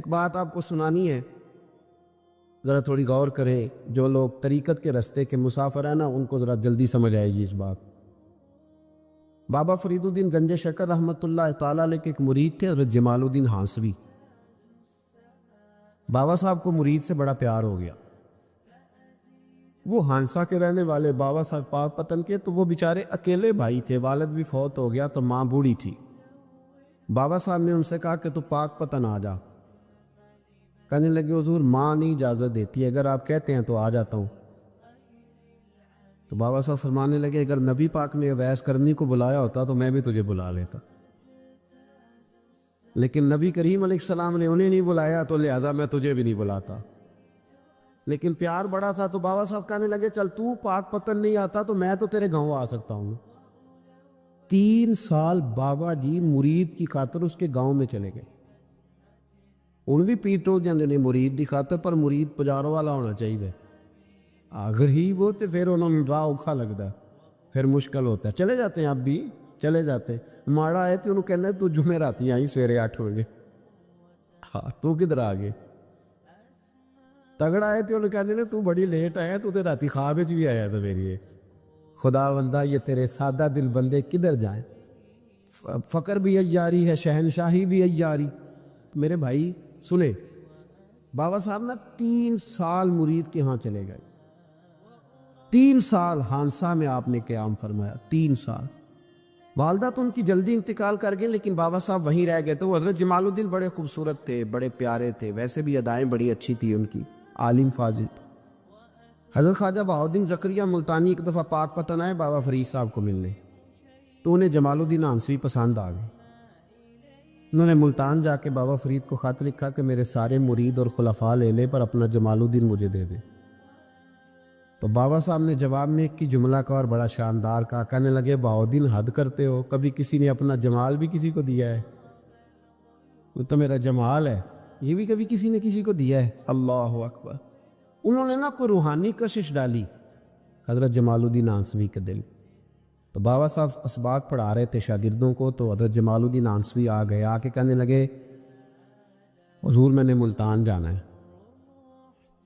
ایک بات آپ کو سنانی ہے، ذرا تھوڑی غور کریں. جو لوگ طریقت کے رستے کے مسافر ہیں نا، ان کو ذرا جلدی سمجھ آئے گی اس بات. بابا فرید الدین گنج شکر رحمۃ اللہ تعالیٰ علیہ کے ایک مرید تھے، حضرت جمال الدین ہانسوی. بابا صاحب کو مرید سے بڑا پیار ہو گیا. وہ ہانسا کے رہنے والے بابا صاحب پاک پتن کے، تو وہ بیچارے اکیلے بھائی تھے، والد بھی فوت ہو گیا تو ماں بوڑھی تھی. بابا صاحب نے ان سے کہا کہ تو پاک پتن آ جا. کہنے لگے حضور ماں نہیں اجازت دیتی، اگر آپ کہتے ہیں تو آ جاتا ہوں. تو بابا صاحب فرمانے لگے اگر نبی پاک نے اویس کرنی کو بلایا ہوتا تو میں بھی تجھے بلا لیتا، لیکن نبی کریم علیہ السلام نے انہیں نہیں بلایا تو لہذا میں تجھے بھی نہیں بلاتا. لیکن پیار بڑا تھا تو بابا صاحب کہنے لگے چل تو پاک پتن نہیں آتا تو میں تو تیرے گاؤں آ سکتا ہوں. 3 سال بابا جی مرید کی خاطر اس کے گاؤں میں چلے گئے. ان بھی پیٹو جاندے نے مرید کی خاطر، پر مرید پجاروں والا ہونا چاہیے. اگر ہی وہ تو پھر انہوں نے راہ اوکھا لگتا ہے، پھر مشکل ہوتا ہے. چلے جاتے ہیں اب بھی چلے جاتے. ماڑا آئے تو انہوں کہنا تو جمعے راتی آئی سویرے 8 بجے. ہاں تو کدھر آ گئے. تگڑا آئے تو انہوں کہتے ہیں تو بڑی لیٹ آیا، تو راتی خواب بھی آیا سویرے. خدا بندہ یہ تیرے سادہ دل بندے کدھر جائیں. فقر بھی عیاری ہے، شہنشاہی بھی عیاری. میرے بھائی سنیں، بابا صاحب نا 3 سال مرید کے ہاں چلے گئے. 3 سال ہانسا میں آپ نے قیام فرمایا. 3 سال. والدہ تو ان کی جلدی انتقال کر گئی، لیکن بابا صاحب وہیں رہ گئے. تو وہ حضرت جمال الدین بڑے خوبصورت تھے، بڑے پیارے تھے، ویسے بھی ادائیں بڑی اچھی تھی ان کی، عالم فاضل. حضرت خواجہ بہاؤالدین زکریا ملتانی ایک دفعہ پاک پتن آئے بابا فرید صاحب کو ملنے، تو انہیں جمال الدین ہانسوی پسند آ گئے. انہوں نے ملتان جا کے بابا فرید کو خط لکھا کہ میرے سارے مرید اور خلفاء لے لے پر اپنا جمال الدین مجھے دے دے. تو بابا صاحب نے جواب میں ایک کی جملہ کا اور بڑا شاندار کہا. کہنے لگے بہاؤالدین حد کرتے ہو، کبھی کسی نے اپنا جمال بھی کسی کو دیا ہے؟ وہ تو میرا جمال ہے، یہ بھی کبھی کسی نے کسی کو دیا ہے؟ اللہ اکبر. انہوں نے نا کوئی روحانی کشش ڈالی حضرت جمال الدین ہانسوی کے دل. تو بابا صاحب اسباق پڑھا رہے تھے شاگردوں کو، تو حضرت جمال الدین ہانسوی آ گئے. آ کے کہنے لگے حضور میں نے ملتان جانا ہے.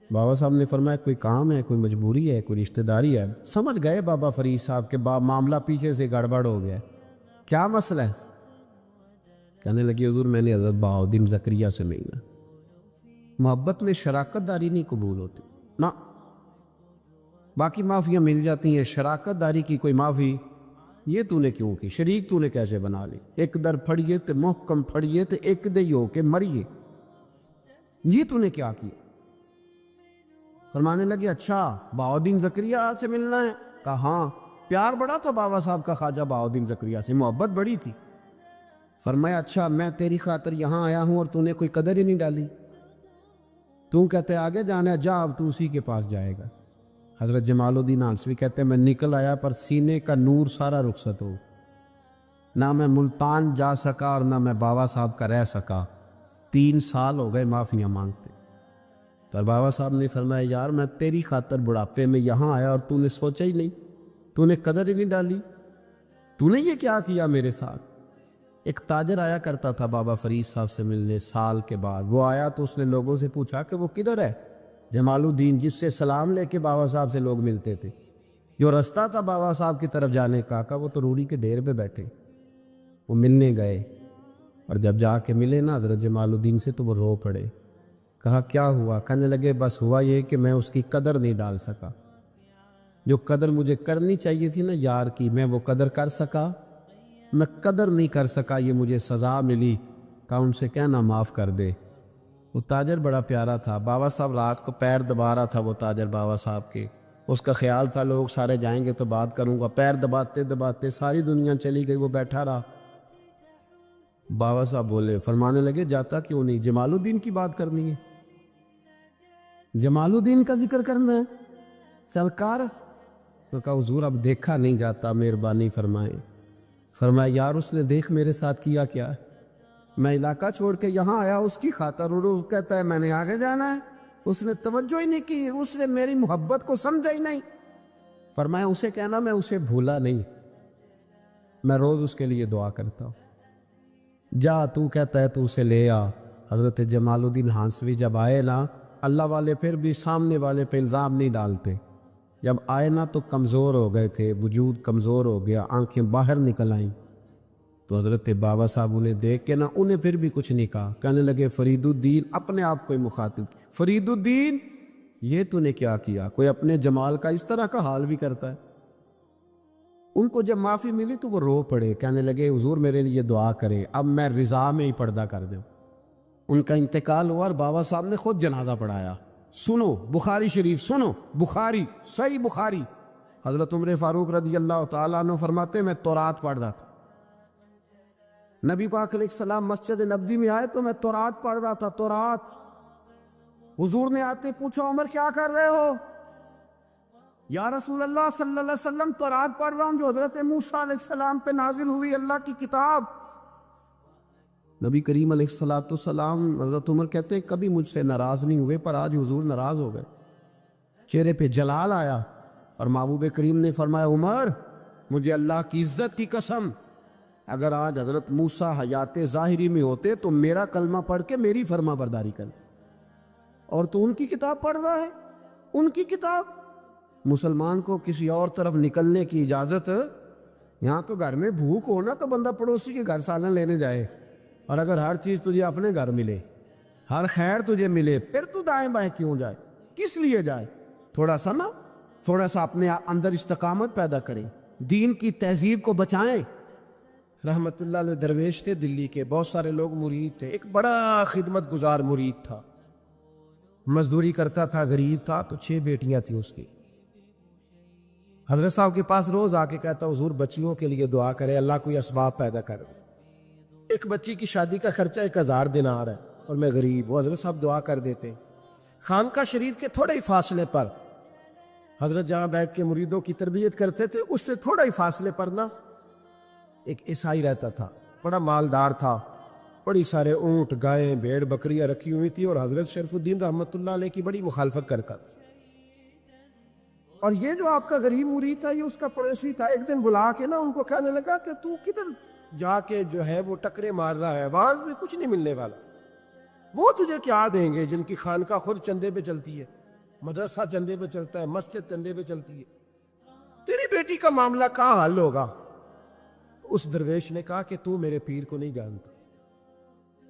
بابا صاحب نے فرمایا کوئی کام ہے، کوئی مجبوری ہے، کوئی رشتہ داری ہے؟ سمجھ گئے بابا فرید صاحب کے معاملہ پیچھے سے گڑبڑ ہو گیا. کیا مسئلہ ہے؟ کہنے لگے حضور میں نے حضرت بہاؤالدین زکریا سے ملنا. محبت میں شراکت داری نہیں قبول ہوتی نا. باقی معافیاں مل جاتی ہیں، شراکت داری کی کوئی معافی یہ تو نے کیوں کی؟ شریک تو نے کیسے بنا لی؟ ایک در پھڑیے تے محکم پھڑیے تے ایک دے ہو کے مریے، یہ تو نے کیا کیا؟ فرمانے لگے اچھا بہاؤالدین زکریا سے ملنا ہے؟ کہا ہاں. پیار بڑا تھا بابا صاحب کا خواجہ بہاؤالدین زکریا سے، محبت بڑی تھی. فرمایا اچھا میں تیری خاطر یہاں آیا ہوں اور تو نے کوئی قدر ہی نہیں ڈالی. تو کہتے آگے جانا ہے، جا اب تو اسی کے پاس جائے گا. حضرت جمال الدین ہانسوی کہتے ہیں میں نکل آیا پر سینے کا نور سارا رخصت ہو. نہ میں ملتان جا سکا اور نہ میں بابا صاحب کا رہ سکا. 3 سال ہو گئے معافیاں مانگتے. پر بابا صاحب نے فرمایا یار میں تیری خاطر بڑھاپے میں یہاں آیا اور تو نے سوچا ہی نہیں، تو نے قدر ہی نہیں ڈالی. تو نے یہ کیا کیا میرے ساتھ؟ ایک تاجر آیا کرتا تھا بابا فرید صاحب سے ملنے سال کے بعد. وہ آیا تو اس نے لوگوں سے پوچھا کہ وہ کدھر ہے جمال الدین جس سے سلام لے کے بابا صاحب سے لوگ ملتے تھے، جو رستہ تھا بابا صاحب کی طرف جانے کا. وہ تو روڑی کے ڈھیر پہ بیٹھے. وہ ملنے گئے اور جب جا کے ملے نا حضرت جمال الدین سے تو وہ رو پڑے. کہا کیا ہوا؟ کہنے لگے بس ہوا یہ کہ میں اس کی قدر نہیں ڈال سکا. جو قدر مجھے کرنی چاہیے تھی نا یار کی، میں وہ قدر کر سکا، میں قدر نہیں کر سکا، یہ مجھے سزا ملی. کہا ان سے کہنا معاف کر دے. وہ تاجر بڑا پیارا تھا. بابا صاحب رات کو پیر دبا رہا تھا وہ تاجر بابا صاحب کے. اس کا خیال تھا لوگ سارے جائیں گے تو بات کروں گا. پیر دباتے دباتے ساری دنیا چلی گئی، وہ بیٹھا رہا. بابا صاحب بولے، فرمانے لگے جاتا کیوں نہیں؟ جمال الدین کی بات کرنی ہے، جمال الدین کا ذکر کرنا ہے، چل کر. تو کہا حضور اب دیکھا نہیں جاتا، مہربانی فرمائیں. فرمایا یار اس نے دیکھ میرے ساتھ کیا کیا ہے؟ میں علاقہ چھوڑ کے یہاں آیا اس کی خاطر، اور وہ کہتا ہے میں نے آگے جانا ہے. اس نے توجہ ہی نہیں کی، اس نے میری محبت کو سمجھا ہی نہیں. فرمایا اسے کہنا میں اسے بھولا نہیں، میں روز اس کے لیے دعا کرتا ہوں. جا تو کہتا ہے تو اسے لے آ. حضرت جمال الدین ہانسوی جب آئے نا، اللہ والے پھر بھی سامنے والے پہ الزام نہیں ڈالتے، جب آئے نا تو کمزور ہو گئے تھے، وجود کمزور ہو گیا، آنکھیں باہر نکل آئیں، تو حضرت بابا صاحب انہیں دیکھ کے نا انہیں پھر بھی کچھ نہیں کہا، کہنے لگے فرید الدین، اپنے آپ کو ہی مخاطب، فرید الدین یہ تو نے کیا کیا؟ کوئی اپنے جمال کا اس طرح کا حال بھی کرتا ہے؟ ان کو جب معافی ملی تو وہ رو پڑے، کہنے لگے حضور میرے لیے دعا کریں، اب میں رضا میں ہی پردہ کر دوں۔ ان کا انتقال ہوا اور بابا صاحب نے خود جنازہ پڑھایا۔ سنو بخاری شریف، سنو بخاری، صحیح بخاری، حضرت عمر فاروق رضی اللہ تعالیٰ عنہ فرماتے میں تورات پڑھ رہا تھا، نبی پاک علیہ السلام مسجد نبوی میں آئے تو میں تورات پڑھ رہا تھا، تورات۔ حضور نے آتے پوچھا عمر کیا کر رہے ہو؟ یا رسول اللہ صلی اللہ علیہ وسلم تورات پڑھ رہا ہوں جو حضرت موسیٰ علیہ السلام پہ نازل ہوئی، اللہ کی کتاب۔ نبی کریم علیہ السلام، حضرت عمر کہتے ہیں کبھی مجھ سے ناراض نہیں ہوئے، پر آج حضور ناراض ہو گئے، چہرے پہ جلال آیا، اور محبوب کریم نے فرمایا عمر مجھے اللہ کی عزت کی قسم، اگر آج حضرت موسیٰ حیات ظاہری میں ہوتے تو میرا کلمہ پڑھ کے میری فرما برداری کر، اور تو ان کی کتاب پڑھ رہا ہے، ان کی کتاب۔ مسلمان کو کسی اور طرف نکلنے کی اجازت، یہاں تو گھر میں بھوک ہونا تو بندہ پڑوسی کے گھر سالن لینے جائے، اور اگر ہر چیز تجھے اپنے گھر ملے، ہر خیر تجھے ملے، پھر تو دائیں بائیں کیوں جائے؟ کس لیے جائے؟ تھوڑا سا اپنے اندر استقامت پیدا کریں، دین کی تہذیب کو بچائیں۔ رحمت اللہ علیہ درویش تھے دلی کے، بہت سارے لوگ مرید تھے، ایک بڑا خدمت گزار مرید تھا، مزدوری کرتا تھا، غریب تھا، تو 6 بیٹیاں تھیں اس کی۔ حضرت صاحب کے پاس روز آ کے کہتا حضور بچیوں کے لیے دعا کرے، اللہ کوئی اسباب پیدا کر دے، ایک بچی کی شادی کا خرچہ 1000 دینار ہے اور میں غریب ہوں۔ حضرت صاحب دعا کر دیتے۔ خانقاہ شریف کے تھوڑے ہی فاصلے پر حضرت جہاں بیٹھ کے مریدوں کی تربیت کرتے تھے، اس سے تھوڑا ہی فاصلے پر نا ایک عیسائی رہتا تھا، بڑا مالدار تھا، بڑی سارے اونٹ، گائیں، بھیڑ، بکریاں رکھی ہوئی تھی، اور حضرت شرف الدین رحمت اللہ علیہ کی بڑی مخالفت کرتا تھا۔ اور یہ جو آپ کا غریب مرید تھا یہ اس کا پڑوسی تھا، ایک دن بلا کے نا ان کو کہنے لگا کہ تو کدھر جا کے جو ہے وہ ٹکرے مار رہا ہے، وہاں سے کچھ نہیں ملنے والا، وہ تجھے کیا دیں گے جن کی خانقاہ خود چندے پہ چلتی ہے، مدرسہ چندے پہ چلتا ہے، مسجد چندے پہ چلتی ہے، تیری بیٹی کا معاملہ کہاں حل ہوگا؟ اس درویش نے کہا کہ تو میرے پیر کو نہیں جانتا،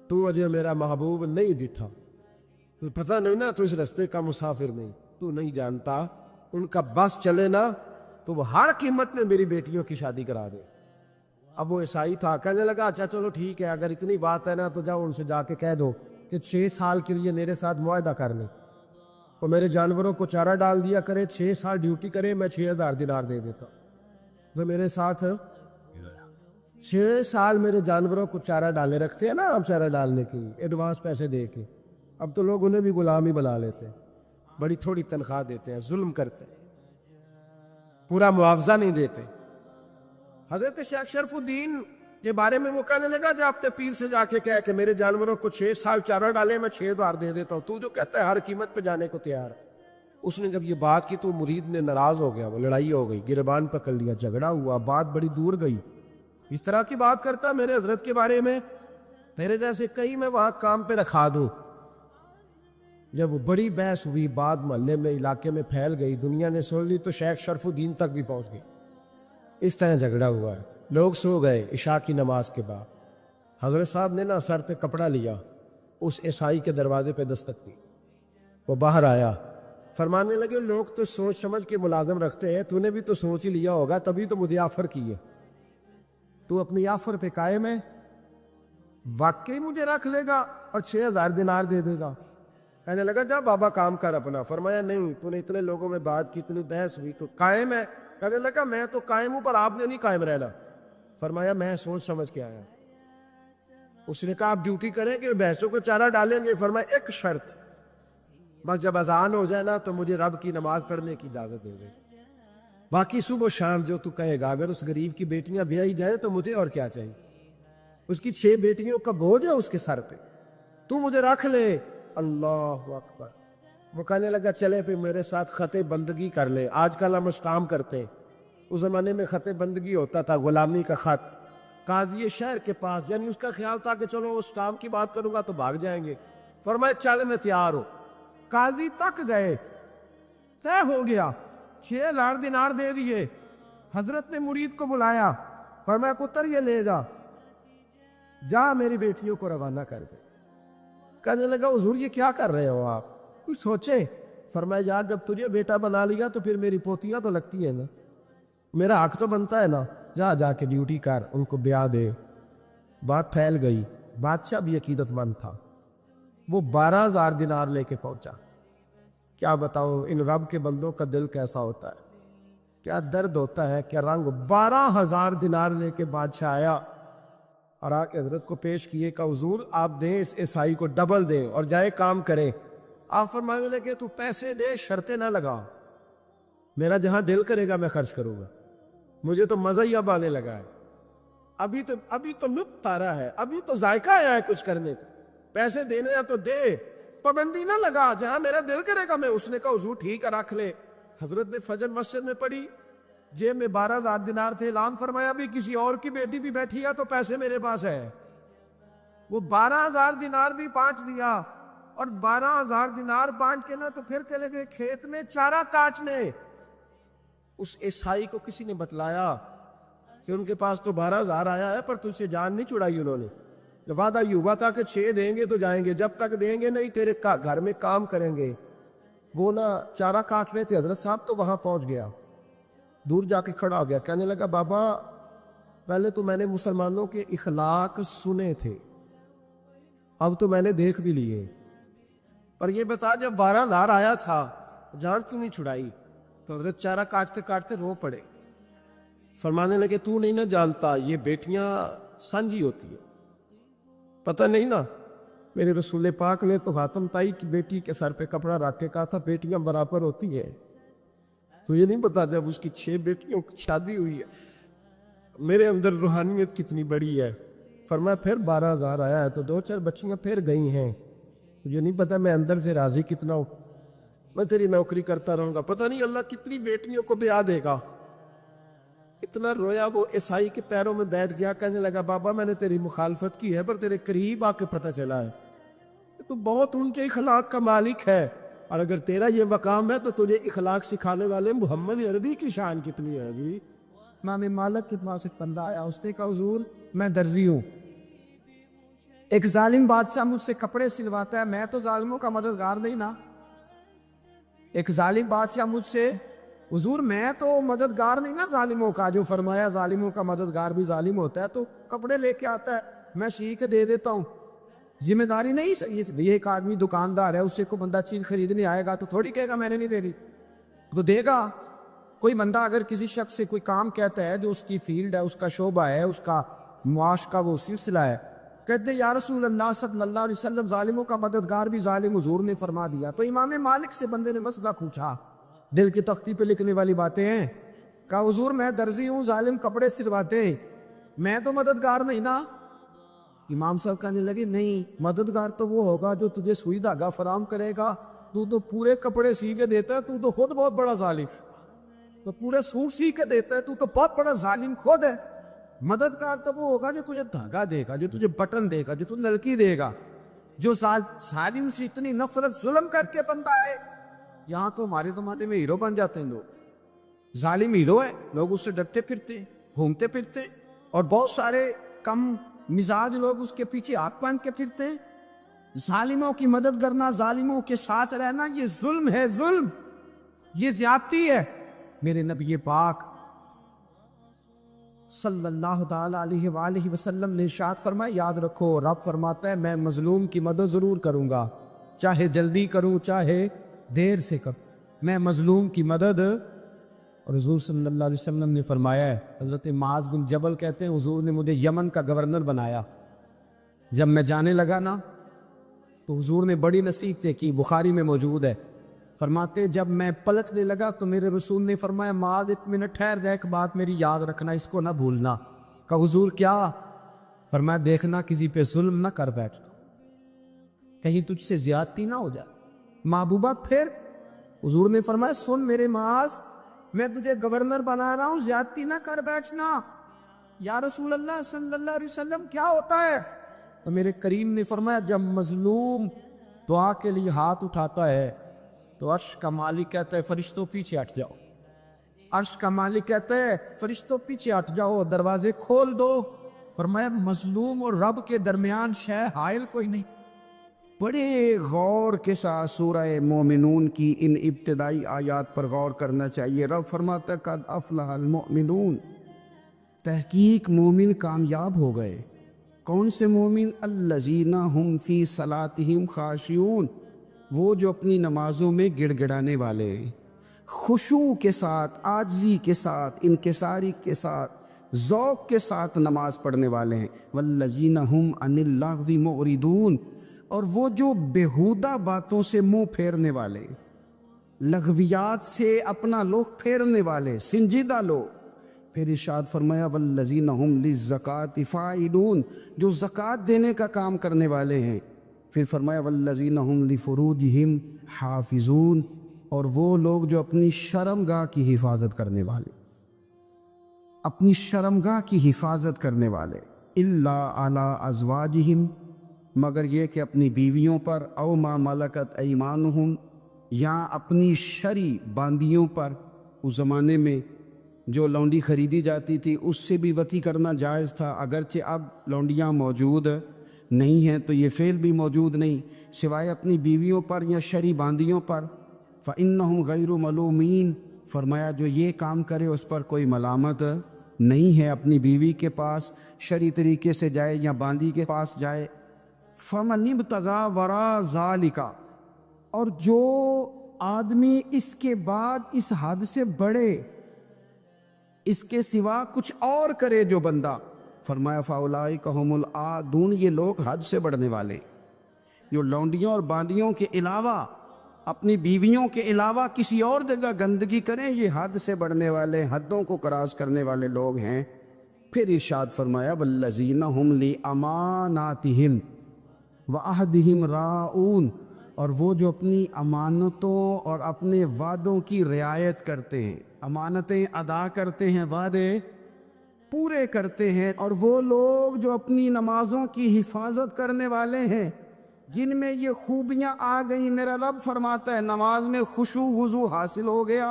تو مجھے میرا محبوب نہیں ڈٹھا، تو پتہ نہیں نا، تو اس رستے کا مسافر نہیں، تو نہیں جانتا، ان کا بس چلے نا تو وہ ہر قیمت میں میری بیٹیوں کی شادی کرا دے۔ اب وہ عیسائی تھا، کہنے لگا اچھا چلو ٹھیک ہے، اگر اتنی بات ہے نا تو جاؤ ان سے جا کے کہہ دو کہ 6 سال کے لیے میرے ساتھ معاہدہ کر لیں، وہ میرے جانوروں کو چارہ ڈال دیا کرے، 6 سال ڈیوٹی کرے، میں 6000 دینار دے دیتا، وہ میرے ساتھ 6 سال میرے جانوروں کو چارہ ڈالے رکھتے ہیں نا، اب چارہ ڈالنے کے لیے ایڈوانس پیسے دے کے، اب تو لوگ انہیں بھی غلام ہی بنا لیتے ہیں، بڑی تھوڑی تنخواہ دیتے ہیں، ظلم کرتے ہیں، پورا معاوضہ نہیں دیتے۔ حضرت شیخ شرف الدین کے بارے میں وہ کہنے لگا جب اپنے پیر سے جا کے کہے کہ میرے جانوروں کو 6 سال چارہ ڈالے، میں 6000 دے دیتا ہوں، تو جو کہتا ہے ہر قیمت پہ جانے کو تیار ہے۔ اس نے جب یہ بات کی تو مرید نے ناراض ہو گیا، وہ لڑائی ہو گئی، گربان پکڑ لیا، جھگڑا ہوا، بات بڑی دور گئی، اس طرح کی بات کرتا میرے حضرت کے بارے میں، تیرے جیسے کہیں میں وہاں کام پہ رکھا دوں۔ جب وہ بڑی بحث ہوئی، بات محلے میں، علاقے میں پھیل گئی، دنیا نے سن لی تو شیخ شرف الدین تک بھی پہنچ گئی، اس طرح جھگڑا ہوا ہے۔ لوگ سو گئے عشاء کی نماز کے بعد، حضرت صاحب نے نا سر پہ کپڑا لیا، اس عیسائی کے دروازے پہ دستک دی، وہ باہر آیا، فرمانے لگے لوگ تو سوچ سمجھ کے ملازم رکھتے ہیں، تو نے بھی تو سوچ ہی لیا ہوگا، تبھی تو مجھے آفر کی ہے، تو اپنی آفر پہ قائم ہے، واقعی مجھے رکھ لے گا اور 6000 دینار دے دے گا؟ کہنے لگا جا بابا کام کر اپنا۔ فرمایا نہیں، تو نے اتنے لوگوں میں بات کی، اتنی بحث ہوئی، تو قائم ہے؟ کہنے لگا میں تو قائم ہوں، پر آپ نے نہیں قائم رہنا۔ فرمایا میں سوچ سمجھ کے آیا۔ اس نے کہا آپ ڈیوٹی کریں گے، بحثوں کو چارہ ڈالیں گے؟ فرمایا ایک شرط، بس جب اذان ہو جائے نا تو مجھے رب کی نماز پڑھنے کی اجازت دے دے، باقی صبح و شام جو تو کہے گا۔ اگر اس غریب کی بیٹیاں بیائی جائیں تو مجھے اور کیا چاہیے، اس کی 6 بیٹیوں کا بوجھ ہے اس کے سر پہ، تو مجھے رکھ لے۔ اللہ اکبر۔ وہ کہنے لگا چلے پہ میرے ساتھ خط بندگی کر لے، آج کل ہم اس کام کرتے ہیں، اس زمانے میں خط بندگی ہوتا تھا، غلامی کا خط، قاضی شہر کے پاس، یعنی اس کا خیال تھا کہ چلو اس کام کی بات کروں گا تو بھاگ جائیں گے۔ فرمایا چل میں تیار ہوں۔ قاضی تک گئے، طے ہو گیا، 6,000 دینار دے دیے۔ حضرت نے مرید کو بلایا، فرمایا پتر یہ لے جا، جا میری بیٹیوں کو روانہ کر دے۔ کہنے لگا حضور یہ کیا کر رہے ہو آپ، کچھ سوچے؟ فرمایا یار جب تجھے بیٹا بنا لیا تو پھر میری پوتیاں تو لگتی ہیں نا، میرا حق تو بنتا ہے نا، جا کے ڈیوٹی کر، ان کو بیاہ دے۔ بات پھیل گئی، بادشاہ بھی عقیدت مند تھا، وہ 12,000 دینار لے کے پہنچا۔ کیا بتاؤ ان رب کے بندوں کا دل کیسا ہوتا ہے، کیا درد ہوتا ہے، کیا رنگ۔ 12,000 دینار لے کے بادشاہ آیا اور آ کے حضرت کو پیش کیے کہ حضور آپ دیں اس عیسائی کو ڈبل دیں اور جائے کام کریں۔ آپ فرمانے لگے تو پیسے دے، شرطیں نہ لگا، میرا جہاں دل کرے گا میں خرچ کروں گا، مجھے تو مزہ ہی اب آنے لگا ہے، ابھی تو لطف آ رہا ہے، ابھی تو ذائقہ آیا ہے کچھ کرنے کو، پیسے دینے ہیں تو دے، پابندی نہ لگا، جہاں میرا دل کرے گا میں۔ اس نے کہا حضور ٹھیک ہے رکھ لے۔ حضرت نے فجر مسجد میں پڑھی، جیب میں 12,000 دینار تھے، اعلان فرمایا بھی کسی اور کی بیٹی بھی بیٹھی ہے تو پیسے میرے پاس ہے۔ وہ 12,000 دینار بھی بانٹ دیا، اور 12,000 دینار بانٹ کے نا تو پھر چلے گئے کھیت میں چارہ کاٹنے۔ اس عیسائی کو کسی نے بتلایا کہ ان کے پاس تو 12,000 آیا ہے پر تجھ سے جان نہیں چھڑائی انہوں نے، وعدہ یہ ہوا تھا کہ 6 دیں گے تو جائیں گے، جب تک دیں گے نہیں تیرے گھر میں کام کریں گے۔ وہ نا چارہ کاٹ رہے تھے، حضرت صاحب تو وہاں پہنچ گیا، دور جا کے کھڑا ہو گیا، کہنے لگا بابا پہلے تو میں نے مسلمانوں کے اخلاق سنے تھے، اب تو میں نے دیکھ بھی لیے، پر یہ بتا جب 12,000 آیا تھا جان کیوں نہیں چھڑائی؟ تو حضرت چارہ کاٹتے کاٹتے رو پڑے، فرمانے لگے تو نہیں نہ جانتا یہ بیٹیاں سانجھی ہوتی ہیں، پتہ نہیں نا، میرے رسول پاک نے تو خاتم تائی کی بیٹی کے سر پہ کپڑا رکھ کے کہا تھا بیٹیاں برابر ہوتی ہیں، تو یہ نہیں پتا جب اس کی 6 بیٹیوں کی شادی ہوئی ہے میرے اندر روحانیت کتنی بڑی ہے۔ فرمایا پھر 12,000 آیا ہے تو 2-4 بچیاں پھر گئی ہیں، یہ نہیں پتا میں اندر سے راضی کتنا ہوں، میں تیری نوکری کرتا رہوں گا، پتہ نہیں اللہ کتنی بیٹیوں کو بیاہ دے گا۔ اتنا رویا، وہ عیسائی کے پیروں میں بیٹھ گیا، کہنے لگا بابا میں نے تیری مخالفت کی ہے پر تیرے قریب آ کے پتہ چلا ہے تو بہت اونچے اخلاق کا مالک ہے، اور اگر تیرا یہ مقام ہے تو تجھے اخلاق سکھانے والے محمد عربی کی شان کتنی ہے جی۔ امام مالک کے پاس ایک بندہ آیا، اس نے کہا حضور میں درزی ہوں، ایک ظالم بادشاہ مجھ سے کپڑے سلواتا ہے، میں تو ظالموں کا مددگار نہیں نا، ایک ظالم بادشاہ مجھ سے، حضور میں تو مددگار نہیں نا ظالموں کا، جو فرمایا ظالموں کا مددگار بھی ظالم ہوتا ہے، تو کپڑے لے کے آتا ہے میں سی کے دے دیتا ہوں، ذمہ داری نہیں۔ یہ ایک آدمی دکاندار ہے، اس سے کوئی بندہ چیز خریدنے آئے گا تو تھوڑی کہے گا میں نے نہیں دے دی، تو دے گا۔ کوئی بندہ اگر کسی شخص سے کوئی کام کہتا ہے جو اس کی فیلڈ ہے، اس کا شعبہ ہے، اس کا معاش کا وہ سلسلہ ہے، کہتے یا رسول اللہ صلی اللہ علیہ وسلم ظالموں کا مددگار بھی ظالم، حضور نے فرما دیا۔ تو امام مالک سے بندے نے مسئلہ پوچھا، دل کی تختی پہ لکھنے والی باتیں ہیں، کہا حضور میں درزی ہوں، ظالم کپڑے سلواتے ہیں، میں تو مددگار نہیں نا۔ امام صاحب کہنے لگے نہیں، مددگار تو وہ ہوگا جو تجھے سوئی دھاگا فراہم کرے گا، تو تو پورے کپڑے سی کے دیتا ہے، تو خود بہت بڑا ظالم، تو پورے سوٹ سی کے دیتا ہے، تو بہت بڑا ظالم خود ہے۔ مددگار تو وہ ہوگا جو تجھے دھاگا دے گا، جو تجھے بٹن دے گا، جو تجھے نلکی دے گا، جو ظالم سے اتنی نفرت ظلم کر کے بنتا ہے۔ یہاں تو ہمارے زمانے میں ہیرو بن جاتے ہیں لوگ، ظالم ہیرو ہے، لوگ اس سے ڈرتے پھرتے گھومتے پھرتے، اور بہت سارے کم مزاج لوگ اس کے پیچھے ہاتھ باندھ کے پھرتے ہیں۔ ظالموں کی مدد کرنا، ظالموں کے ساتھ رہنا، یہ ظلم ہے، ظلم، یہ زیادتی ہے۔ میرے نبی پاک صلی اللہ تعالی علیہ وآلہ وسلم نے ارشاد فرمایا، یاد رکھو رب فرماتا ہے میں مظلوم کی مدد ضرور کروں گا، چاہے جلدی کروں چاہے دیر سے کروں، میں مظلوم کی مدد۔ اور حضور صلی اللہ علیہ وسلم نے فرمایا ہے، حضرت معاذ بن جبل کہتے ہیں حضور نے مجھے یمن کا گورنر بنایا، جب میں جانے لگا نا تو حضور نے بڑی نصیحتیں کی، بخاری میں موجود ہے، فرماتے جب میں پلٹنے لگا تو میرے رسول نے فرمایا معاذ 1 منٹ ٹھہر جا، ایک بات میری یاد رکھنا، اس کو نہ بھولنا۔ کہا حضور کیا؟ فرمایا دیکھنا کسی پہ ظلم نہ کر بیٹھنا، کہیں تجھ سے زیادتی نہ ہو جائے۔ محبوبہ پھر حضور نے فرمایا سن میرے معاذ، میں تجھے گورنر بنا رہا ہوں، زیادتی نہ کر بیٹھنا، یا رسول اللہ صلی اللہ علیہ وسلم کیا ہوتا ہے؟ تو میرے کریم نے فرمایا جب مظلوم دعا کے لیے ہاتھ اٹھاتا ہے تو عرش کا مالک کہتا ہے فرشتوں پیچھے ہٹ جاؤ. عرش کا مالک کہتا ہے فرشتوں پیچھے ہٹ جاؤ، دروازے کھول دو. فرمایا مظلوم اور رب کے درمیان شے حائل کوئی نہیں. بڑے غور کے ساتھ سورہ مومنون کی ان ابتدائی آیات پر غور کرنا چاہیے. رب فرماتا ہے قد افلح المؤمنون، تحقیق مومن کامیاب ہو گئے. کون سے مومن؟ الذین ہم فی صلاتہم خاشعون، وہ جو اپنی نمازوں میں گڑ گڑانے والے ہیں، خشوع کے ساتھ، عاجزی کے ساتھ، انکساری کے ساتھ، ذوق کے ساتھ نماز پڑھنے والے ہیں. والذین ہم عن اللغو معرضون، اور وہ جو بیہودہ باتوں سے منہ پھیرنے والے، لغویات سے اپنا رخ پھیرنے والے، سنجیدہ لوگ. پھر ارشاد فرمایا والذین ہم للزکاۃ فاعلون، جو زکوٰۃ دینے کا کام کرنے والے ہیں. پھر فرمایا والذین ہم لفروجہم حافظون، اور وہ لوگ جو اپنی شرمگاہ کی حفاظت کرنے والے، اپنی شرمگاہ کی حفاظت کرنے والے. الا علی ازواجہم، مگر یہ کہ اپنی بیویوں پر، او ما ملکت ایمانہم، یا اپنی شرعی باندیوں پر. اس زمانے میں جو لونڈی خریدی جاتی تھی اس سے بھی وطی کرنا جائز تھا، اگرچہ اب لونڈیاں موجود نہیں ہیں تو یہ فعل بھی موجود نہیں، سوائے اپنی بیویوں پر یا شرعی باندیوں پر. فإنہم غیر ملومین، فرمایا جو یہ کام کرے اس پر کوئی ملامت نہیں ہے. اپنی بیوی کے پاس شرعی طریقے سے جائے یا باندی کے پاس جائے. فمن ابتغى وراء ذلك، اور جو آدمی اس کے بعد اس حد سے بڑھے، اس کے سوا کچھ اور کرے جو بندہ، فرمایا فاولئک هم العادون، یہ لوگ حد سے بڑھنے والے، جو لونڈیوں اور باندیوں کے علاوہ، اپنی بیویوں کے علاوہ کسی اور جگہ گندگی کریں، یہ حد سے بڑھنے والے، حدوں کو کراس کرنے والے لوگ ہیں. پھر ارشاد فرمایا والذین هم لاماناتہم وعہدہم راعون، اور وہ جو اپنی امانتوں اور اپنے وعدوں کی رعایت کرتے ہیں، امانتیں ادا کرتے ہیں، وعدے پورے کرتے ہیں. اور وہ لوگ جو اپنی نمازوں کی حفاظت کرنے والے ہیں، جن میں یہ خوبیاں آ گئیں. میرا رب فرماتا ہے نماز میں خشوع وضو حاصل ہو گیا،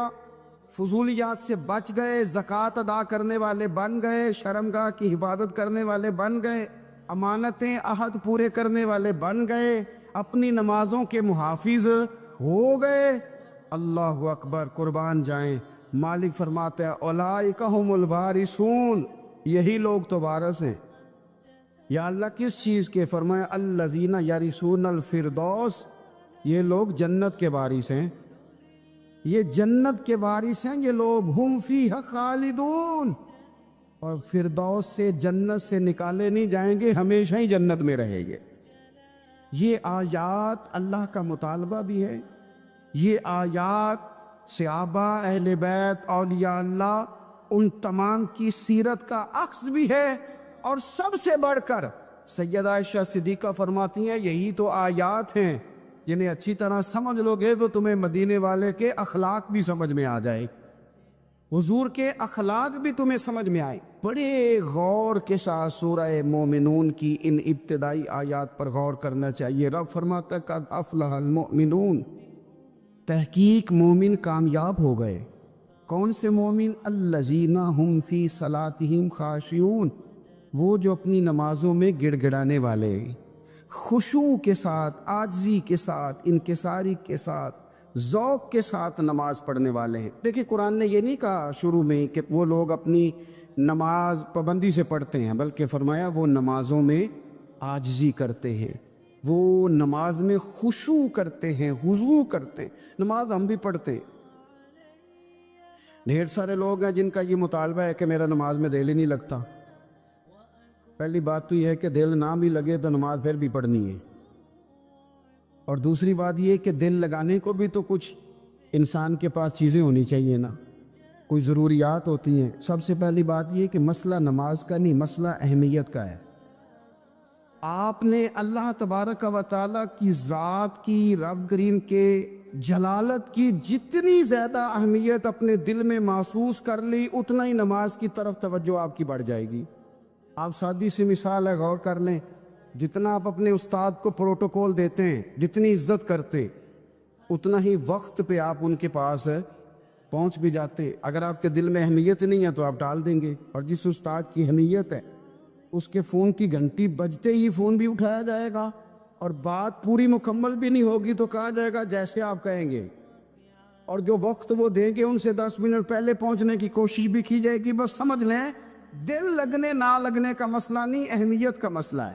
فضولیات سے بچ گئے، زکوٰۃ ادا کرنے والے بن گئے، شرمگاہ کی حفاظت کرنے والے بن گئے، امانتیں عہد پورے کرنے والے بن گئے، اپنی نمازوں کے محافظ ہو گئے. اللہ اکبر، قربان جائیں. مالک فرماتا ہے اولئک هم الوارثون، یہی لوگ تو وارث ہیں. یا اللہ کس چیز کے؟ فرمایا الذین یرثون الفردوس، یہ لوگ جنت کے وارث ہیں، یہ جنت کے وارث ہیں یہ لوگ. ہم فیہا خالدون، اور فردوس سے، جنت سے نکالے نہیں جائیں گے، ہمیشہ ہی جنت میں رہیں گے. یہ آیات اللہ کا مطالبہ بھی ہے، یہ آیات صحابہ، اہل بیت، اولیاء اللہ، ان تمام کی سیرت کا عکس بھی ہے. اور سب سے بڑھ کر سیدہ عائشہ صدیقہ فرماتی ہیں یہی تو آیات ہیں جنہیں اچھی طرح سمجھ لو گے تو تمہیں مدینے والے کے اخلاق بھی سمجھ میں آ جائے، حضور کے اخلاق بھی تمہیں سمجھ میں آئے. بڑے غور کے ساتھ سورہ مومنون کی ان ابتدائی آیات پر غور کرنا چاہیے. رب فرماتا ہے قد افلح المؤمنون، تحقیق مومن کامیاب ہو گئے. کون سے مومن؟ الذین ہم فی صلاتہم خاشعون، وہ جو اپنی نمازوں میں گڑ گڑانے والے، خشوع کے ساتھ، عاجزی کے ساتھ، انکساری کے ساتھ، ذوق کے ساتھ نماز پڑھنے والے ہیں. دیکھیں قرآن نے یہ نہیں کہا شروع میں کہ وہ لوگ اپنی نماز پابندی سے پڑھتے ہیں، بلکہ فرمایا وہ نمازوں میں عاجزی کرتے ہیں، وہ نماز میں خشوع کرتے ہیں، خضوع کرتے ہیں. نماز ہم بھی پڑھتے ہیں، ڈھیر سارے لوگ ہیں جن کا یہ مطالبہ ہے کہ میرا نماز میں دل ہی نہیں لگتا. پہلی بات تو یہ ہے کہ دل نہ بھی لگے تو نماز پھر بھی پڑھنی ہے، اور دوسری بات یہ کہ دل لگانے کو بھی تو کچھ انسان کے پاس چیزیں ہونی چاہیے نا، کوئی ضروریات ہوتی ہیں. سب سے پہلی بات یہ کہ مسئلہ نماز کا نہیں، مسئلہ اہمیت کا ہے. آپ نے اللہ تبارک و تعالیٰ کی ذات کی، رب کریم کے جلالت کی جتنی زیادہ اہمیت اپنے دل میں محسوس کر لی، اتنا ہی نماز کی طرف توجہ آپ کی بڑھ جائے گی. آپ سادی سی مثال ہے، غور کر لیں، جتنا آپ اپنے استاد کو پروٹوکول دیتے ہیں، جتنی عزت کرتے، اتنا ہی وقت پہ آپ ان کے پاس پہنچ بھی جاتے۔ اگر آپ کے دل میں اہمیت نہیں ہے تو آپ ٹال دیں گے، اور جس استاد کی اہمیت ہے اس کے فون کی گھنٹی بجتے ہی فون بھی اٹھایا جائے گا، اور بات پوری مکمل بھی نہیں ہوگی تو کہا جائے گا جیسے آپ کہیں گے، اور جو وقت وہ دیں گے ان سے 10 منٹ پہلے پہنچنے کی کوشش بھی کی جائے گی۔ بس سمجھ لیں، دل لگنے نہ لگنے کا مسئلہ نہیں، اہمیت کا مسئلہ ہے۔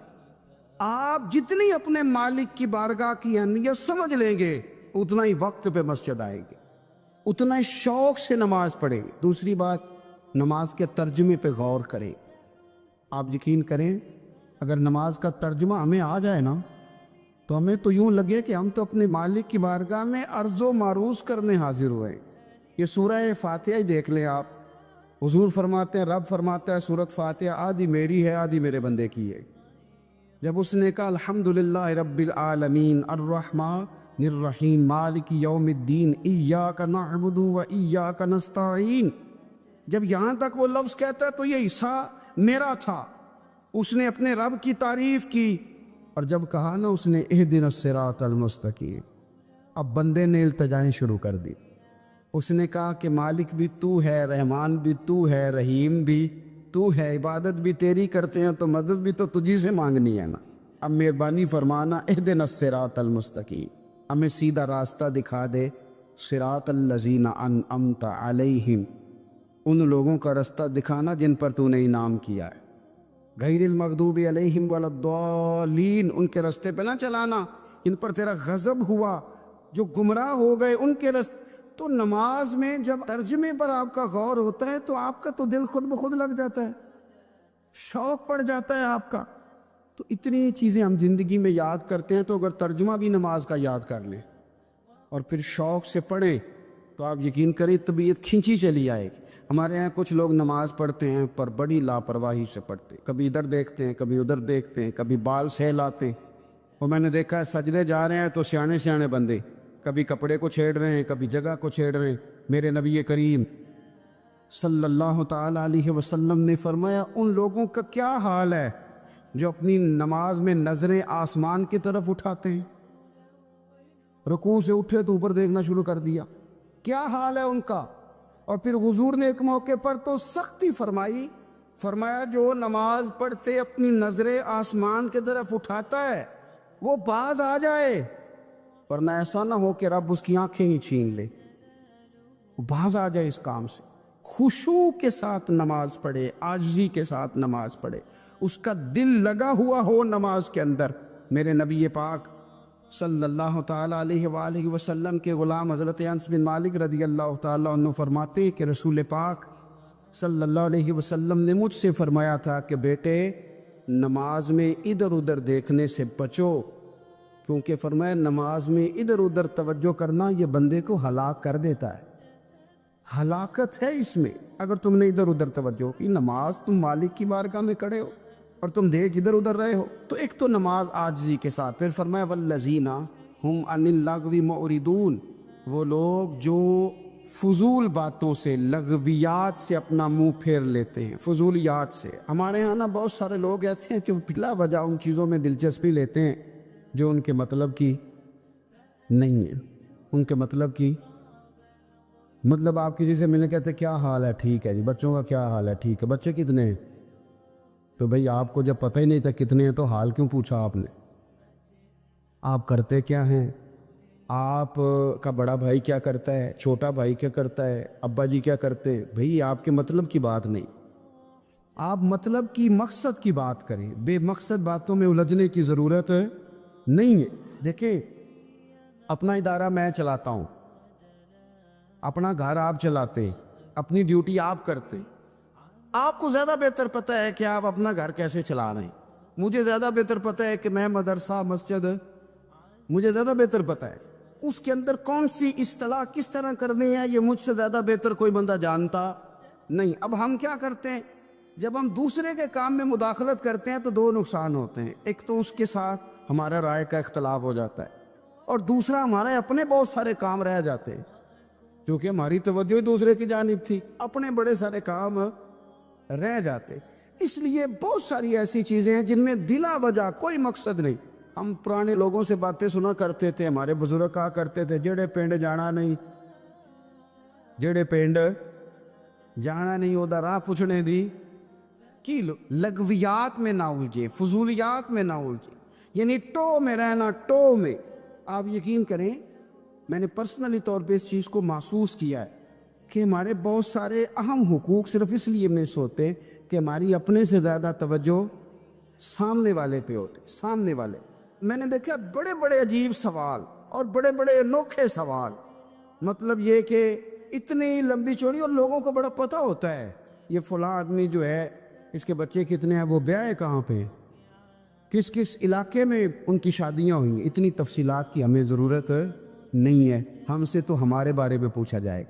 آپ جتنی اپنے مالک کی بارگاہ کی اہمیت سمجھ لیں گے، اتنا ہی وقت پہ مسجد آئے گی، اتنا ہی شوق سے نماز پڑھیں۔ دوسری بات، نماز کے ترجمے پہ غور کریں۔ آپ یقین کریں، اگر نماز کا ترجمہ ہمیں آ جائے نا تو ہمیں تو یوں لگے کہ ہم تو اپنے مالک کی بارگاہ میں عرض و معروض کرنے حاضر ہوئے۔ یہ سورہ فاتحہ ہی دیکھ لیں آپ، حضور فرماتے ہیں، رب فرماتا ہے سورۃ فاتحہ آدھی میری ہے آدھی میرے بندے کی ہے۔ جب اس نے کہا الحمدللہ رب العالمین الرحمن الرحیم مالک یوم الدین ایاک نعبد و ایاک نستعین، جب یہاں تک وہ لفظ کہتا ہے تو یہ حصہ میرا تھا، اس نے اپنے رب کی تعریف کی، اور جب کہا نا اس نے اہدنا الصراط المستقیم، اب بندے نے التجائیں شروع کر دی۔ اس نے کہا کہ مالک بھی تو ہے، رحمان بھی تو ہے، رحیم بھی تو ہے، عبادت بھی تیری کرتے ہیں تو مدد بھی تو تجھی سے مانگنی ہے نا، اب مہربانی فرمانا اہدنا الصراط المستقیم، ہمیں سیدھا راستہ دکھا دے، صراط الذین انعمت علیہم، ان لوگوں کا راستہ دکھانا جن پر تو نے انعام کیا ہے، غیر المغضوب علیہم ولا الضالین، ان کے راستے پہ نہ چلانا جن پر تیرا غضب ہوا، جو گمراہ ہو گئے ان کے راستے۔ تو نماز میں جب ترجمے پر آپ کا غور ہوتا ہے تو آپ کا تو دل خود بخود لگ جاتا ہے، شوق پڑ جاتا ہے آپ کا۔ تو اتنی چیزیں ہم زندگی میں یاد کرتے ہیں، تو اگر ترجمہ بھی نماز کا یاد کر لیں اور پھر شوق سے پڑھیں تو آپ یقین کریں طبیعت کھنچی چلی آئے گی۔ ہمارے ہاں کچھ لوگ نماز پڑھتے ہیں پر بڑی لاپرواہی سے پڑھتے ہیں، کبھی ادھر دیکھتے ہیں کبھی ادھر دیکھتے ہیں، کبھی بال سہلاتے ہیں، اور میں نے دیکھا ہے سجدے جا رہے ہیں تو سیانے سیانے بندے کبھی کپڑے کو چھیڑ رہے ہیں کبھی جگہ کو چھیڑ رہے ہیں۔ میرے نبی کریم صلی اللہ تعالی علیہ وسلم نے فرمایا ان لوگوں کا کیا حال ہے جو اپنی نماز میں نظریں آسمان کی طرف اٹھاتے ہیں، رکوع سے اٹھے تو اوپر دیکھنا شروع کر دیا، کیا حال ہے ان کا۔ اور پھر حضور نے ایک موقع پر تو سختی فرمائی، فرمایا جو نماز پڑھتے اپنی نظریں آسمان کی طرف اٹھاتا ہے وہ باز آ جائے، ورنہ ایسا نہ ہو کہ رب اس کی آنکھیں ہی چھین لے، وہ باز آ جائے اس کام سے۔ خشوع کے ساتھ نماز پڑھے، عاجزی کے ساتھ نماز پڑھے، اس کا دل لگا ہوا ہو نماز کے اندر۔ میرے نبی پاک صلی اللہ تعالیٰ علیہ وآلہ وسلم کے غلام حضرت انس بن مالک رضی اللہ تعالیٰ عنہ فرماتے کہ رسول پاک صلی اللہ علیہ وسلم نے مجھ سے فرمایا تھا کہ بیٹے نماز میں ادھر ادھر دیکھنے سے بچو، کیونکہ فرمایا نماز میں ادھر ادھر توجہ کرنا یہ بندے کو ہلاک کر دیتا ہے، ہلاکت ہے اس میں۔ اگر تم نے ادھر ادھر توجہ کی، نماز تم مالک کی بارگاہ میں کھڑے ہو اور تم دیکھ ادھر ادھر رہے ہو، تو ایک تو نماز عاجزی کے ساتھ، پھر فرمایا والذین ہم عن اللغو معرضون، وہ لوگ جو فضول باتوں سے، لغویات سے اپنا منہ پھیر لیتے ہیں، فضولیات سے۔ ہمارے یہاں نا بہت سارے لوگ ایسے ہیں کہ بلا وجہ ان چیزوں میں دلچسپی لیتے ہیں جو ان کے مطلب کی نہیں ہے، ان کے مطلب کی مطلب آپ کسی سے ملنے کہتے کیا حال ہے، ٹھیک ہے جی، بچوں کا کیا حال ہے، ٹھیک ہے، بچے کتنے ہیں؟ تو بھئی آپ کو جب پتہ ہی نہیں تھا کتنے ہیں تو حال کیوں پوچھا آپ نے؟ آپ کرتے کیا ہیں؟ آپ کا بڑا بھائی کیا کرتا ہے، چھوٹا بھائی کیا کرتا ہے، ابا جی کیا کرتے ہیں؟ بھئی آپ کے مطلب کی بات نہیں، آپ مطلب کی مقصد کی بات کریں، بے مقصد باتوں میں الجھنے کی ضرورت نہیں ہے۔ دیکھیں اپنا ادارہ میں چلاتا ہوں، اپنا گھر آپ چلاتے، اپنی ڈیوٹی آپ کرتے، آپ کو زیادہ بہتر پتہ ہے کہ آپ اپنا گھر کیسے چلا رہے ہیں، مجھے زیادہ بہتر پتہ ہے کہ میں مدرسہ مسجد، مجھے زیادہ بہتر پتہ ہے اس کے اندر کون سی اصطلاح کس طرح کرنی ہے، یہ مجھ سے زیادہ بہتر کوئی بندہ جانتا نہیں۔ اب ہم کیا کرتے ہیں، جب ہم دوسرے کے کام میں مداخلت کرتے ہیں تو دو نقصان ہوتے ہیں، ایک تو اس کے ساتھ ہمارا رائے کا اختلاف ہو جاتا ہے، اور دوسرا ہمارے اپنے بہت سارے کام رہ جاتے ہیں، کیونکہ ہماری توجہ ہی دوسرے کی جانب تھی، اپنے بڑے سارے کام رہ جاتے. اس لیے بہت ساری ایسی چیزیں ہیں جن میں بلا وجہ کوئی مقصد نہیں. ہم پرانے لوگوں سے باتیں سنا کرتے تھے, ہمارے بزرگ کہا کرتے تھے جڑے پنڈ جانا نہیں, جڑے پنڈ جانا نہیں وہ راہ پوچھنے دی کی لغویات میں نہ الجھے, فضولیات میں نہ الجھے, یعنی ٹو میں رہنا, ٹو میں. آپ یقین کریں میں نے پرسنلی طور پہ اس چیز کو محسوس کیا ہے کہ ہمارے بہت سارے اہم حقوق صرف اس لیے مس ہوتے کہ ہماری اپنے سے زیادہ توجہ سامنے والے پہ ہوتے. سامنے والے میں نے دیکھا بڑے بڑے عجیب سوال اور بڑے بڑے انوکھے سوال, مطلب یہ کہ اتنی لمبی چوڑی, اور لوگوں کو بڑا پتہ ہوتا ہے یہ فلاں آدمی جو ہے اس کے بچے کتنے ہیں, وہ بیاہ کہاں پہ, کس کس علاقے میں ان کی شادیاں ہوئی. اتنی تفصیلات کی ہمیں ضرورت نہیں ہے. ہم سے تو ہمارے بارے میں پوچھا جائے,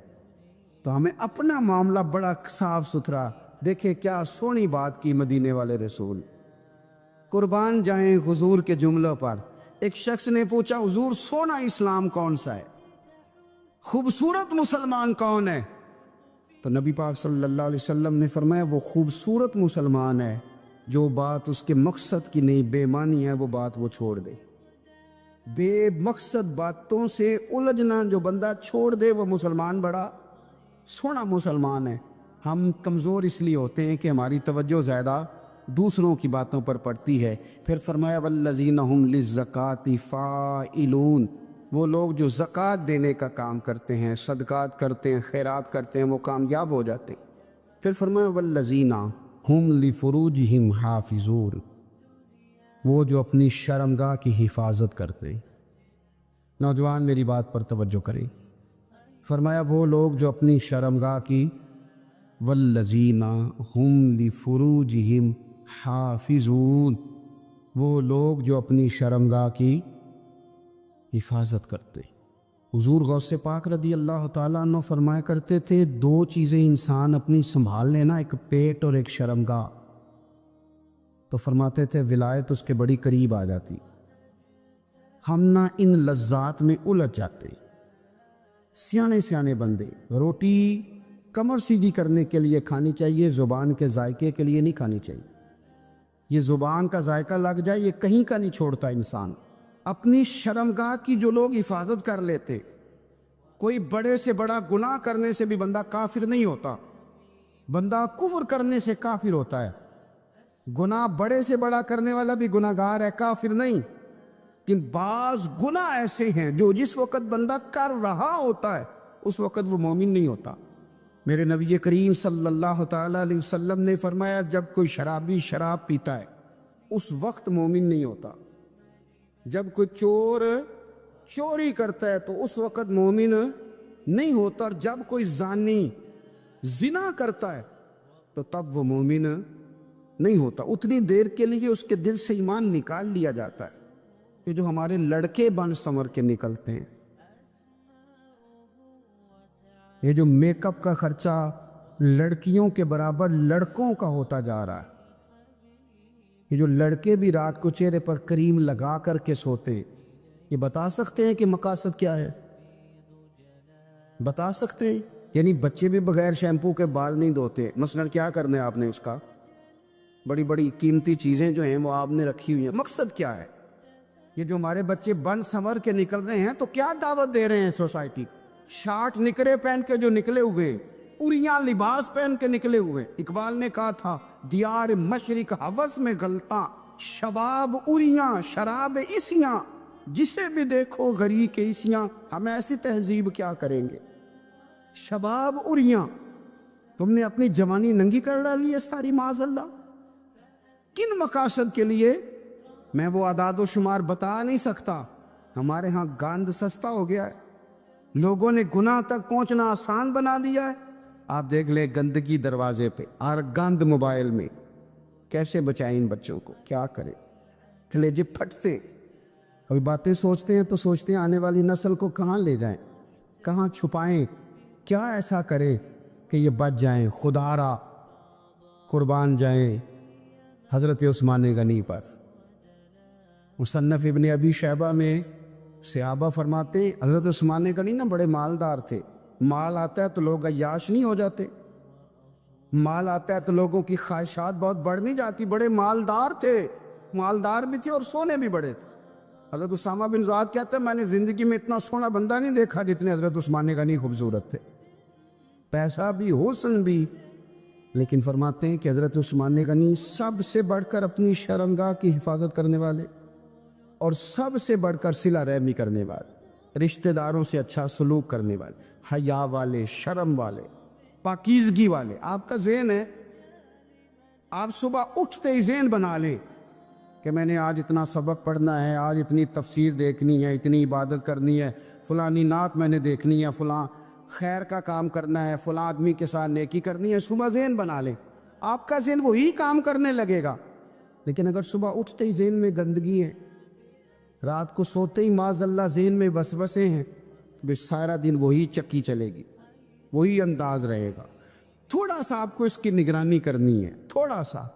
تو ہمیں اپنا معاملہ بڑا صاف ستھرا. دیکھیں کیا سونی بات کی مدینے والے رسول, قربان جائیں حضور کے جملوں پر. ایک شخص نے پوچھا حضور سونا اسلام کون سا ہے, خوبصورت مسلمان کون ہے؟ تو نبی پاک صلی اللہ علیہ وسلم نے فرمایا وہ خوبصورت مسلمان ہے جو بات اس کے مقصد کی نہیں, بے معنی ہے وہ بات وہ چھوڑ دے. بے مقصد باتوں سے الجھنا جو بندہ چھوڑ دے وہ مسلمان بڑا سونا مسلمان ہے. ہم کمزور اس لیے ہوتے ہیں کہ ہماری توجہ زیادہ دوسروں کی باتوں پر پڑتی ہے. پھر فرمایا والذین هم للزکاۃ فاعلون, وہ لوگ جو زکوٰۃ دینے کا کام کرتے ہیں, صدقات کرتے ہیں, خیرات کرتے ہیں, وہ کامیاب ہو جاتے ہیں. پھر فرمایا والذین هم لفروجہم حافظون, وہ جو اپنی شرمگاہ کی حفاظت کرتے ہیں. نوجوان میری بات پر توجہ کریں, فرمایا وہ لوگ جو اپنی شرمگاہ کی, والذین هم لفروجہم حافظون, وہ لوگ جو اپنی شرمگاہ کی حفاظت کرتے. حضور غوث پاک رضی اللہ تعالیٰ عنہ فرمایا کرتے تھے دو چیزیں انسان اپنی سنبھال لینا, ایک پیٹ اور ایک شرمگاہ. تو فرماتے تھے ولایت اس کے بڑی قریب آ جاتی. ہم نہ ان لذات میں الجھ جاتے. سیانے سیانے بندے روٹی کمر سیدھی کرنے کے لیے کھانی چاہیے, زبان کے ذائقے کے لیے نہیں کھانی چاہیے. یہ زبان کا ذائقہ لگ جائے یہ کہیں کا نہیں چھوڑتا انسان. اپنی شرمگاہ کی جو لوگ حفاظت کر لیتے, کوئی بڑے سے بڑا گناہ کرنے سے بھی بندہ کافر نہیں ہوتا, بندہ کفر کرنے سے کافر ہوتا ہے. گناہ بڑے سے بڑا کرنے والا بھی گناہ گار ہے, کافر نہیں. لیکن بعض گناہ ایسے ہیں جو جس وقت بندہ کر رہا ہوتا ہے اس وقت وہ مومن نہیں ہوتا. میرے نبی کریم صلی اللہ تعالیٰ علیہ وسلم نے فرمایا جب کوئی شرابی شراب پیتا ہے اس وقت مومن نہیں ہوتا. جب کوئی چور چوری کرتا ہے تو اس وقت مومن نہیں ہوتا, اور جب کوئی زانی زنا کرتا ہے تو تب وہ مومن نہیں ہوتا. اتنی دیر کے لیے اس کے دل سے ایمان نکال لیا جاتا ہے. یہ جو ہمارے لڑکے بن سنور کے نکلتے ہیں, یہ جو میک اپ کا خرچہ لڑکیوں کے برابر لڑکوں کا ہوتا جا رہا ہے, یہ جو لڑکے بھی رات کو چہرے پر کریم لگا کر کے سوتے, یہ بتا سکتے ہیں کہ مقاصد کیا ہے؟ بتا سکتے ہیں؟ یعنی بچے بھی بغیر شیمپو کے بال نہیں دھوتے, مثلا کیا کرنا ہے آپ نے اس کا؟ بڑی بڑی قیمتی چیزیں جو ہیں وہ آپ نے رکھی ہوئی ہیں, مقصد کیا ہے؟ یہ جو ہمارے بچے بن سنور کے نکل رہے ہیں تو کیا دعوت دے رہے ہیں سوسائٹی کو؟ شارٹ نکرے پہن کے جو نکلے ہوئے, اریاں لباس پہن کے نکلے ہوئے. اقبال نے کہا تھا دیار مشرق ہوس میں غلطاں, شباب اریاں شراب اسیاں, جسے بھی دیکھو غری کے اسیاں. ہم ایسی تہذیب کیا کریں گے؟ شباب اریاں, تم نے اپنی جوانی ننگی کر ڈالی ہے ساری معاذ اللہ. کن مقاصد کے لیے؟ میں وہ اعداد و شمار بتا نہیں سکتا. ہمارے ہاں گاند سستا ہو گیا ہے, لوگوں نے گناہ تک پہنچنا آسان بنا دیا ہے. آپ دیکھ لیں گندگی دروازے پہ اور گند موبائل میں. کیسے بچائیں ان بچوں کو؟ کیا کریں؟ کلیجے پھٹتے. ابھی باتیں سوچتے ہیں تو سوچتے ہیں آنے والی نسل کو کہاں لے جائیں, کہاں چھپائیں, کیا ایسا کریں کہ یہ بچ جائیں. خدا را قربان جائیں حضرت عثمان غنی پر. مصنف ابن ابی شیبہ میں صحابہ فرماتے ہیں حضرت عثمان غنی نا بڑے مالدار تھے. مال آتا ہے تو لوگ عیاش نہیں ہو جاتے, مال آتا ہے تو لوگوں کی خواہشات بہت بڑھ نہیں جاتی. بڑے مالدار تھے, مالدار بھی تھے اور سونے بھی بڑے تھے. حضرت اسامہ بن زیاد کہتے ہیں میں نے زندگی میں اتنا سونا بندہ نہیں دیکھا جتنے حضرت عثمان غنی خوبصورت تھے. پیسہ بھی, حسن بھی, لیکن فرماتے ہیں کہ حضرت عثمان غنی سب سے بڑھ کر اپنی شرمگاہ کی حفاظت کرنے والے اور سب سے بڑھ کر صلہ رحمی کرنے والے, رشتہ داروں سے اچھا سلوک کرنے والے, حیا والے, شرم والے, پاکیزگی والے. آپ کا ذہن ہے, آپ صبح اٹھتے ہی ذہن بنا لیں کہ میں نے آج اتنا سبق پڑھنا ہے, آج اتنی تفسیر دیکھنی ہے, اتنی عبادت کرنی ہے, فلانی نعت میں نے دیکھنی ہے, فلاں خیر کا کام کرنا ہے, فلاں آدمی کے ساتھ نیکی کرنی ہے. صبح ذہن بنا لیں, آپ کا ذہن وہی کام کرنے لگے گا. لیکن اگر صبح اٹھتے ہی ذہن میں گندگی ہے, رات کو سوتے ہی معاذ اللہ ذہن میں وسوسے ہیں, بس سارا دن وہی چکی چلے گی, وہی انداز رہے گا. تھوڑا سا آپ کو اس کی نگرانی کرنی ہے, تھوڑا سا.